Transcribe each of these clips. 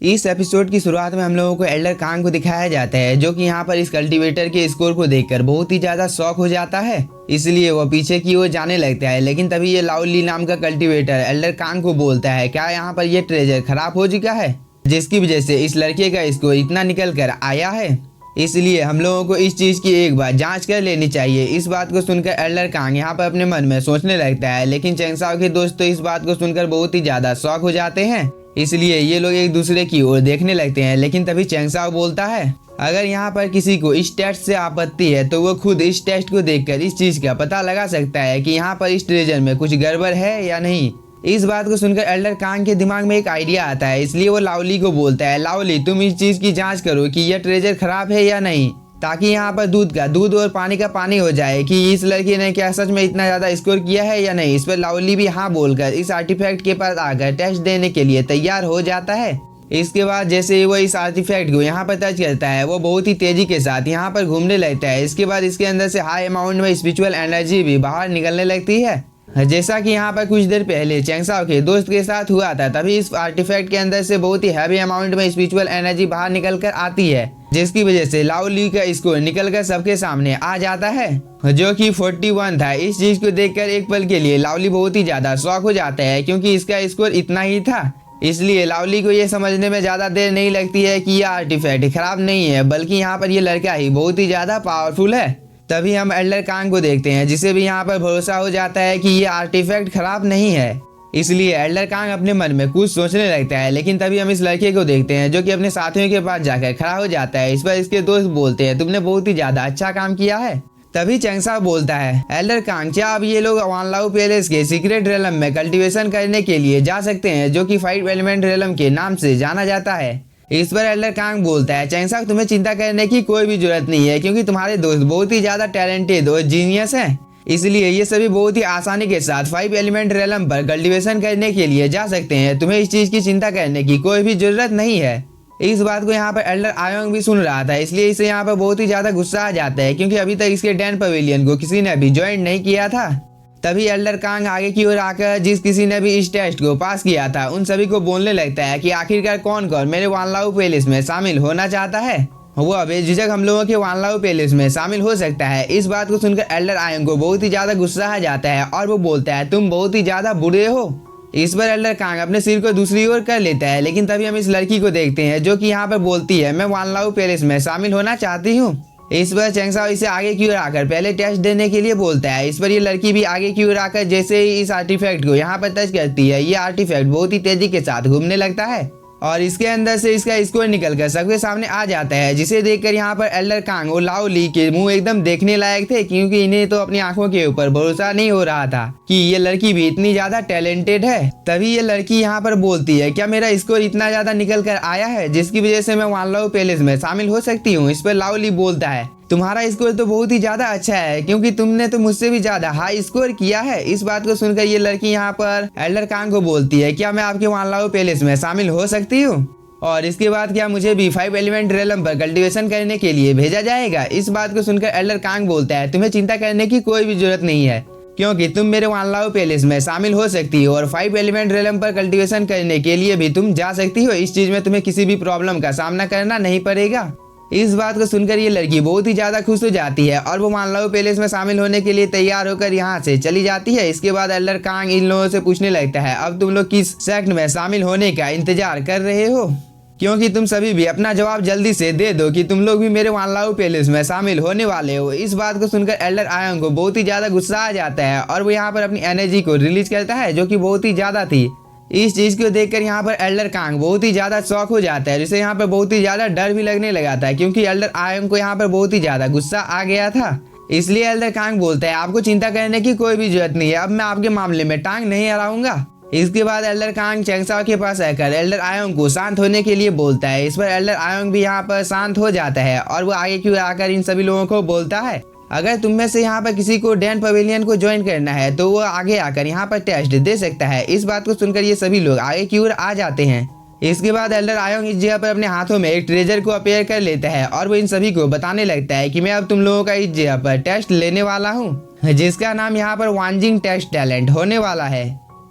इस एपिसोड की शुरुआत में हम लोगों को एल्डर कांग को दिखाया जाता है, जो कि यहाँ पर इस कल्टीवेटर के स्कोर को देखकर बहुत ही ज्यादा शॉक हो जाता है। इसलिए वो पीछे की ओर जाने लगता है, लेकिन तभी ये लाओली नाम का कल्टीवेटर एल्डर कांग को बोलता है, क्या यहाँ पर ये ट्रेजर खराब हो चुका है, जिसकी वजह से इस लड़के का स्कोर इतना निकल कर आया है। इसलिए हम लोगों को इस चीज की एक बार जांच कर लेनी चाहिए। इस बात को सुनकर एल्डर कांग यहाँ पर अपने मन में सोचने लगता है, लेकिन चेंगसाओ के दोस्त तो इस बात को सुनकर बहुत ही ज्यादा शॉक हो जाते हैं। इसलिए ये लोग एक दूसरे की ओर देखने लगते हैं, लेकिन तभी चेंगसाओ बोलता है, अगर यहाँ पर किसी को इस टेस्ट से आपत्ति है तो वो खुद इस टेस्ट को देखकर इस चीज का पता लगा सकता है कि यहाँ पर इस ट्रेजर में कुछ गड़बड़ है या नहीं। इस बात को सुनकर एल्डर कांग के दिमाग में एक आइडिया आता है, इसलिए वो लाओली को बोलता है, लाओली तुम इस चीज की जांच करो कि यह ट्रेजर खराब है या नहीं, ताकि यहाँ पर दूध का दूध और पानी का पानी हो जाए कि इस लड़की ने क्या सच में इतना ज्यादा स्कोर किया है या नहीं। इस पर लाओली भी हाँ बोलकर इस आर्टिफैक्ट के पास आकर टेस्ट देने के लिए तैयार हो जाता है। इसके बाद जैसे ही वो इस आर्टिफैक्ट को यहाँ पर टच करता है, वो बहुत ही तेजी के साथ यहाँ पर घूमने लगता है। इसके बाद इसके अंदर से हाई अमाउंट में स्पिरिचुअल एनर्जी भी बाहर निकलने लगती है, जैसा कि यहाँ पर कुछ देर पहले चेंगसाओ के दोस्त के साथ हुआ था। तभी इस आर्टिफैक्ट के अंदर से बहुत ही हैवी अमाउंट में स्पिरिचुअल एनर्जी बाहर निकल कर आती है, जिसकी वजह से लाओली का स्कोर निकल कर सबके सामने आ जाता है, जो कि 41 था। इस चीज को देखकर एक पल के लिए लाओली बहुत ही ज्यादा शॉक हो जाता है, क्योंकि इसका स्कोर इतना ही था। इसलिए लाओली को ये समझने में ज्यादा देर नहीं लगती है कि यह आर्टिफैक्ट खराब नहीं है, बल्कि यहाँ पर ये लड़का ही बहुत ही ज्यादा पावरफुल है। तभी हम एल्डर कांग को देखते हैं, जिसे भी यहाँ पर भरोसा हो जाता है कि ये आर्टिफैक्ट खराब नहीं है। इसलिए एल्डर कांग अपने मन में कुछ सोचने लगता है, लेकिन तभी हम इस लड़के को देखते हैं, जो कि अपने साथियों के पास जाकर खड़ा हो जाता है। इस पर इसके दोस्त बोलते हैं, तुमने बहुत ही ज्यादा अच्छा काम किया है। तभी चेंगसाओ बोलता है, एल्डर कांग क्या अब ये लोग वानलाओ पैलेस के सीक्रेट रेलम में कल्टीवेशन करने के लिए जा सकते हैं, जो कि 5 एलिमेंट रेलम के नाम से जाना जाता है। इस पर एल्डर कांग बोलता है, चेंगसाओ तुम्हें चिंता करने की कोई भी जरूरत नहीं है, क्योंकि तुम्हारे दोस्त बहुत ही ज्यादा टैलेंटेड और जीनियस हैं। इसलिए ये सभी बहुत ही आसानी के साथ 5 एलिमेंट रेलम पर कल्टीवेशन करने के लिए जा सकते हैं। तुम्हें इस चीज की चिंता करने की कोई भी जरूरत नहीं है। इस बात को यहाँ पर एल्डर आयोंग भी सुन रहा था, इसलिए इसे यहाँ पर बहुत ही ज्यादा गुस्सा आ जाता है, क्योंकि अभी तक इसके डैन पवेलियन को किसी ने भी ज्वाइन नहीं किया था। तभी एल्डर कांग आगे की ओर आकर जिस किसी ने भी इस टेस्ट को पास किया था उन सभी को बोलने लगता है कि आखिरकार कौन कौन मेरे वानलाओ पैलेस में शामिल होना चाहता है, वो अब बेझिझक हम लोगों के वानलाओ पैलेस में शामिल हो सकता है। इस बात को सुनकर एल्डर आयोंग को बहुत ही ज्यादा गुस्सा आ जाता है और वो बोलता है, तुम बहुत ही ज्यादा बुरे हो। इस पर एल्डर कांग अपने सिर को दूसरी ओर कर लेता है, लेकिन तभी हम इस लड़की को देखते हैं, जो कि यहाँ पर बोलती है, मैं वानलाओ पैलेस में शामिल होना चाहती हूँ। इस पर चेंगसाओ इसे आगे की ओर आकर पहले टेस्ट देने के लिए बोलता है। इस पर ये लड़की भी आगे की ओर आकर जैसे ही इस आर्टिफैक्ट को यहाँ पर टच करती है, ये आर्टिफैक्ट बहुत ही तेजी के साथ घूमने लगता है और इसके अंदर से इसका स्कोर निकलकर सबके सामने आ जाता है, जिसे देखकर यहाँ पर एल्डर कांग और लाओली के मुंह एकदम देखने लायक थे, क्योंकि इन्हें तो अपनी आंखों के ऊपर भरोसा नहीं हो रहा था कि ये लड़की भी इतनी ज्यादा टैलेंटेड है। तभी ये लड़की यहाँ पर बोलती है, क्या मेरा स्कोर इतना ज्यादा निकल कर आया है जिसकी वजह से मैं वानलाओ पैलेस में शामिल हो सकती हूँ। इस पर लाओली बोलता है, तुम्हारा स्कोर तो बहुत ही ज्यादा अच्छा है, क्योंकि तुमने तो मुझसे भी ज्यादा हाई स्कोर किया है। इस बात को सुनकर ये लड़की यहाँ पर एल्डर कांग को बोलती है, क्या मैं आपके वानलाओ पैलेस में शामिल हो सकती हूँ, और इसके बाद क्या मुझे भी 5 एलिमेंट रेलम पर कल्टीवेशन करने के लिए भेजा जाएगा। इस बात को सुनकर एल्डर कांग बोलता है, तुम्हें चिंता करने की कोई भी जरूरत नहीं है, क्योंकि तुम मेरे वानलाओ पैलेस में शामिल हो सकती हो और 5 एलिमेंट रेलम पर कल्टीवेशन करने के लिए भी तुम जा सकती हो। इस चीज में तुम्हें किसी भी प्रॉब्लम का सामना करना नहीं पड़ेगा। इस बात को सुनकर ये लड़की बहुत ही ज्यादा खुश हो जाती है और वो वानलाओ पैलेस में शामिल होने के लिए तैयार होकर यहाँ से चली जाती है। इसके बाद एल्डर कांग इन लोगों से पूछने लगता है, अब तुम लोग किस सेक्ट में शामिल होने का इंतजार कर रहे हो, क्योंकि तुम सभी भी अपना जवाब जल्दी से दे दो कि तुम लोग भी मेरे वानलाओ पैलेस में शामिल होने वाले हो। इस बात को सुनकर एल्डर आयोंग को बहुत ही ज्यादा गुस्सा आ जाता है और वो यहाँ पर अपनी एनर्जी को रिलीज करता है, जो कि बहुत ही ज्यादा थी। इस चीज को देखकर यहाँ पर एल्डर कांग बहुत ही ज्यादा शॉक हो जाता है, जिसे यहाँ पर बहुत ही ज्यादा डर भी लगने लगा था, क्योंकि एल्डर आयोंग को यहाँ पर बहुत ही ज्यादा गुस्सा आ गया था। इसलिए एल्डर कांग बोलता है, आपको चिंता करने की कोई भी जरूरत नहीं है, अब मैं आपके मामले में टांग नहीं अड़ाऊंगा। इसके बाद एल्डर कांग चेंगसाओ के पास आकर एल्डर आयोंग को शांत होने के लिए बोलता है। इस पर एल्डर आयोंग भी यहाँ पर शांत हो जाता है और वो आगे की ओर आकर इन सभी लोगों को बोलता है, अगर तुम में से यहाँ पर किसी को डैन पवेलियन को ज्वाइन करना है तो वो आगे आकर यहाँ पर टेस्ट दे सकता है। इस बात को सुनकर ये सभी लोग आगे की ओर आ जाते हैं। इसके बाद एल्डर आयोंग इस जगह पर अपने हाथों में एक ट्रेजर को अपेयर कर लेता है और वो इन सभी को बताने लगता है कि मैं अब तुम लोगों का इस जगह पर टेस्ट लेने वाला हूँ, जिसका नाम यहाँ पर वानजिंग टेस्ट टैलेंट होने वाला है।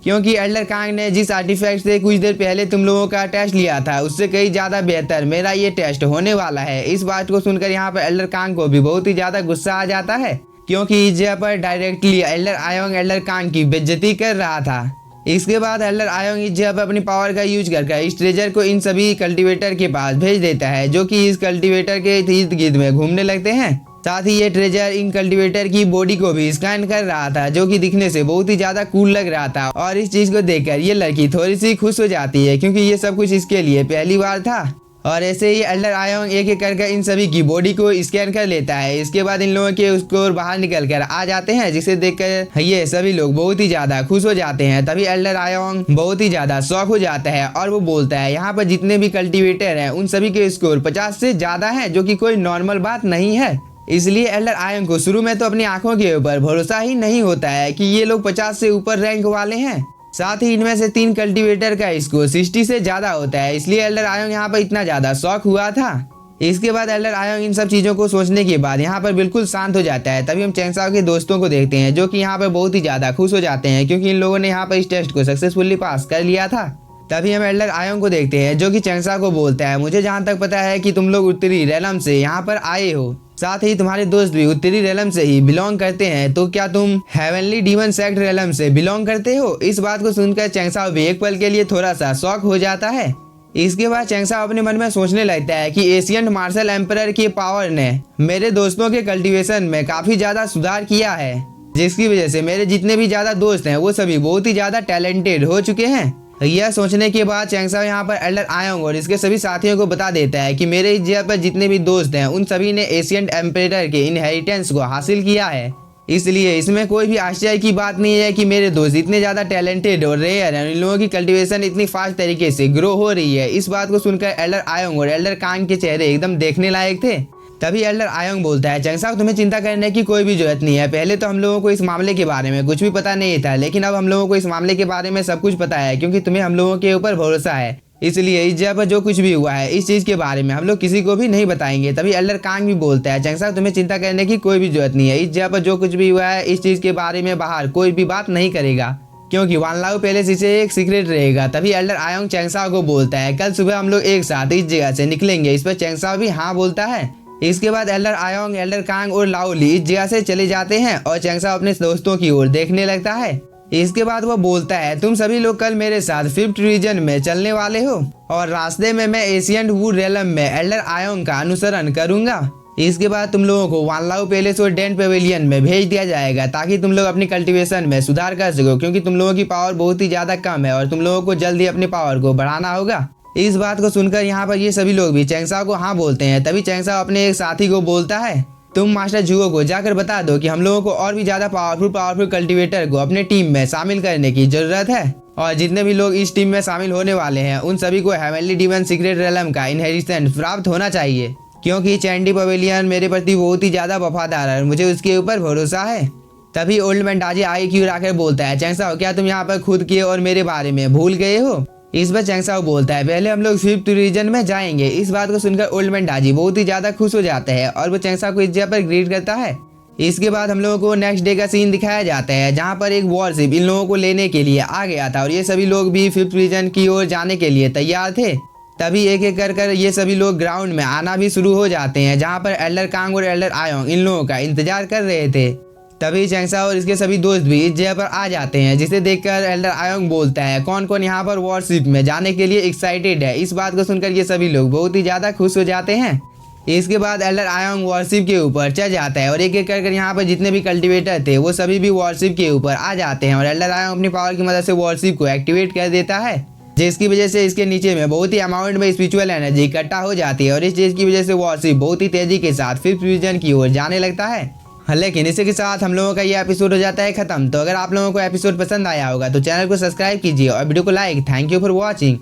क्योंकि एल्डर कांग ने जिस आर्टिफैक्ट से कुछ देर पहले तुम लोगों का टेस्ट लिया था उससे कई ज्यादा बेहतर मेरा ये टेस्ट होने वाला है। इस बात को सुनकर यहाँ पर एल्डर कांग को भी बहुत ही ज्यादा गुस्सा आ जाता है, क्योंकि इस जगह पर डायरेक्टली एल्डर आयोंग एल्डर कांग की बेइज्जती कर रहा था। इसके बाद एल्डर आयोंग इस जगह पर अपनी पावर का यूज करके इस ट्रेजर को इन सभी कल्टीवेटर के पास भेज देता है, जो कि इस कल्टीवेटर के इर्द गिर्द में घूमने लगते हैं। साथ ही ये ट्रेजर इन कल्टीवेटर की बॉडी को भी स्कैन कर रहा था, जो कि दिखने से बहुत ही ज्यादा कूल लग रहा था। और इस चीज को देखकर ये लड़की थोड़ी सी खुश हो जाती है, क्योंकि ये सब कुछ इसके लिए पहली बार था। और ऐसे ही एल्डर आयोंग एक एक करके इन सभी की बॉडी को स्कैन कर लेता है। इसके बाद इन लोगों के स्कोर बाहर निकल कर आ जाते हैं, जिसे देखकर ये सभी लोग बहुत ही ज्यादा खुश हो जाते हैं। तभी एल्डर आयोंग बहुत ही ज्यादा शॉक हो जाता है और वो बोलता है यहाँ पर जितने भी कल्टीवेटर हैं उन सभी के स्कोर 50 से ज्यादा है, जो कि कोई नॉर्मल बात नहीं है। इसलिए एल्डर आयोंग को शुरू में तो अपनी आंखों के ऊपर भरोसा ही नहीं होता है कि ये लोग 50 से ऊपर रैंक वाले हैं। साथ ही इनमें से 3 कल्टीवेटर का स्कोर 60 से ज्यादा होता है, इसलिए एल्डर आयोंग यहाँ पर इतना ज्यादा शॉक हुआ था। इसके बाद एल्डर आयोंग इन सब चीजों को सोचने के बाद यहाँ पर बिल्कुल शांत हो जाता है। तभी हम चैंगसाओ के दोस्तों को देखते हैं, जो कि यहाँ पर बहुत ही ज्यादा खुश हो जाते हैं, क्योंकि इन लोगों ने यहाँ पर इस टेस्ट को सक्सेसफुली पास कर लिया था। तभी हम एल्डर आयोंग को देखते हैं, जो कि चैंगसाओ को बोलता है, मुझे जहाँ तक पता है कि तुम लोग उत्तरी रेलम से यहाँ पर आए हो, साथ ही तुम्हारे दोस्त भी उत्तरी रेलम से ही बिलोंग करते हैं, तो क्या तुम हेवनली डीमन सेक्ट रेलम से बिलोंग करते हो? इस बात को सुनकर चैंगसाओ भी एक पल के लिए थोड़ा सा शॉक हो जाता है। इसके बाद चैंगसाओ अपने मन में सोचने लगता है कि एशियंट मार्शल एम्परर की पावर ने मेरे दोस्तों के कल्टीवेशन में काफी ज्यादा सुधार किया है, जिसकी वजह से मेरे जितने भी ज्यादा दोस्त हैं वो सभी बहुत ही ज्यादा टैलेंटेड हो चुके हैं। यह सोचने के बाद चैंगसाओ यहाँ पर एल्डर आयोंग और इसके सभी साथियों को बता देता है कि मेरे इस जगह पर जितने भी दोस्त हैं उन सभी ने एशियंट एम्परर के इनहेरिटेंस को हासिल किया है, इसलिए इसमें कोई भी आश्चर्य की बात नहीं है कि मेरे दोस्त इतने ज्यादा टैलेंटेड और रेयर हैं। इन लोगों की कल्टीवेशन इतनी फास्ट तरीके से ग्रो हो रही है। इस बात को सुनकर एल्डर आयोंग और एल्डर कांग के चेहरे एकदम देखने लायक थे। तभी एल्डर आयोंग बोलता है, चैंगसाओ तुम्हें चिंता करने की कोई भी जरूरत नहीं है। पहले तो हम लोगों को इस मामले के बारे में कुछ भी पता नहीं था, लेकिन अब हम लोगों को इस मामले के बारे में सब कुछ पता है, क्योंकि तुम्हें हम लोगों के ऊपर भरोसा है। इसलिए इस जगह पर जो कुछ भी हुआ है इस चीज के बारे में हम लोग किसी को भी नहीं बताएंगे। तभी एल्डर कांग भी बोलता है, चैंगसाओ तुम्हें चिंता करने की कोई भी जरूरत नहीं है। इस जगह पर जो कुछ भी हुआ है इस चीज के बारे में बाहर कोई भी बात नहीं करेगा, क्योंकि वानलाओ पैलेस इसे एक सीक्रेट रहेगा। तभी एल्डर आयोंग चैंगसाओ को बोलता है, कल सुबह हम लोग एक साथ इस जगह से निकलेंगे। इस पर चैंगसाओ भी हाँ बोलता है। इसके बाद एल्डर आयोंग, एल्डर कांग और लाओली इस जगह से चले जाते हैं और चैंगसाओ अपने दोस्तों की ओर देखने लगता है। इसके बाद वो बोलता है, तुम सभी लोग कल मेरे साथ 5th रीजन में चलने वाले हो और रास्ते में मैं एशियंट वू रेलम में एल्डर आयोंग का अनुसरण करूंगा। इसके बाद तुम लोगों को वानलाओ पैलेस और डेन पेवेलियन में भेज दिया जाएगा, ताकि तुम लोग अपनी कल्टीवेशन में सुधार कर सको, क्योंकि तुम लोगों की पावर बहुत ही ज्यादा कम है और तुम लोगों को जल्दी अपनी पावर को बढ़ाना होगा। इस बात को सुनकर यहाँ पर ये सभी लोग भी चैंगसाओ को हाँ बोलते हैं। तभी चैंगसाओ अपने एक साथी को बोलता है, तुम मास्टर जुओ को जाकर बता दो कि हम लोगों को और भी ज्यादा पावरफुल कल्टीवेटर को अपने टीम में शामिल करने की जरूरत है, और जितने भी लोग इस टीम में शामिल होने वाले हैं उन सभी को हेवनली डीमन सीक्रेट रेलम का इनहेरिटेंस प्राप्त होना चाहिए, क्योंकि चैंडी पवेलियन मेरे प्रति बहुत ही ज्यादा वफादार है और मुझे उसके ऊपर भरोसा है। तभी ओल्ड मैन डाजी आई क्यू आकर बोलता है, चैंगसाओ क्या तुम यहाँ पर खुद के और मेरे बारे में भूल गए हो? इस पर चैंगसाओ बोलता है, पहले हम लोग 5th रीजन में जाएंगे। इस बात को सुनकर ओल्ड मैन डाजी बहुत ही ज्यादा खुश हो जाता है और वो चैंगसाओ को इस जगह पर ग्रीट करता है। इसके बाद हम लोगों को नेक्स्ट डे का सीन दिखाया जाता है, जहाँ पर एक वॉरशिप इन लोगों को लेने के लिए आ गया था और ये सभी लोग भी 5th रीजन की ओर जाने के लिए तैयार थे। तभी एक एक कर ये सभी लोग ग्राउंड में आना भी शुरू हो जाते हैं, जहाँ पर एल्डर कांग और एल्डर आयोंग इन लोगों का इंतजार कर रहे थे। तभी चैंगसाओ और इसके सभी दोस्त भी इस जगह पर आ जाते हैं, जिसे देखकर एल्डर आयोंग बोलता है, कौन कौन यहाँ पर वॉरशिप में जाने के लिए एक्साइटेड है? इस बात को सुनकर ये सभी लोग बहुत ही ज्यादा खुश हो जाते हैं। इसके बाद एल्डर आयोंग वॉरशिप के ऊपर चढ़ जाता है और एक एक कर यहाँ पर जितने भी कल्टीवेटर थे वो सभी भी वॉरशिप के ऊपर आ जाते हैं और एल्डर आयोंग अपनी पावर की मदद से वॉरशिप को एक्टिवेट कर देता है, जिसकी वजह से इसके नीचे में बहुत ही अमाउंट में स्पिरिचुअल एनर्जी इकट्ठा हो जाती है और इस चीज की वजह से वॉरशिप बहुत ही तेजी के साथ 5th रीजन की ओर जाने लगता है। लेकिन इसी के साथ हम लोगों का ये एपिसोड हो जाता है खत्म। तो अगर आप लोगों को एपिसोड पसंद आया होगा तो चैनल को सब्सक्राइब कीजिए और वीडियो को like. Thank you for watching.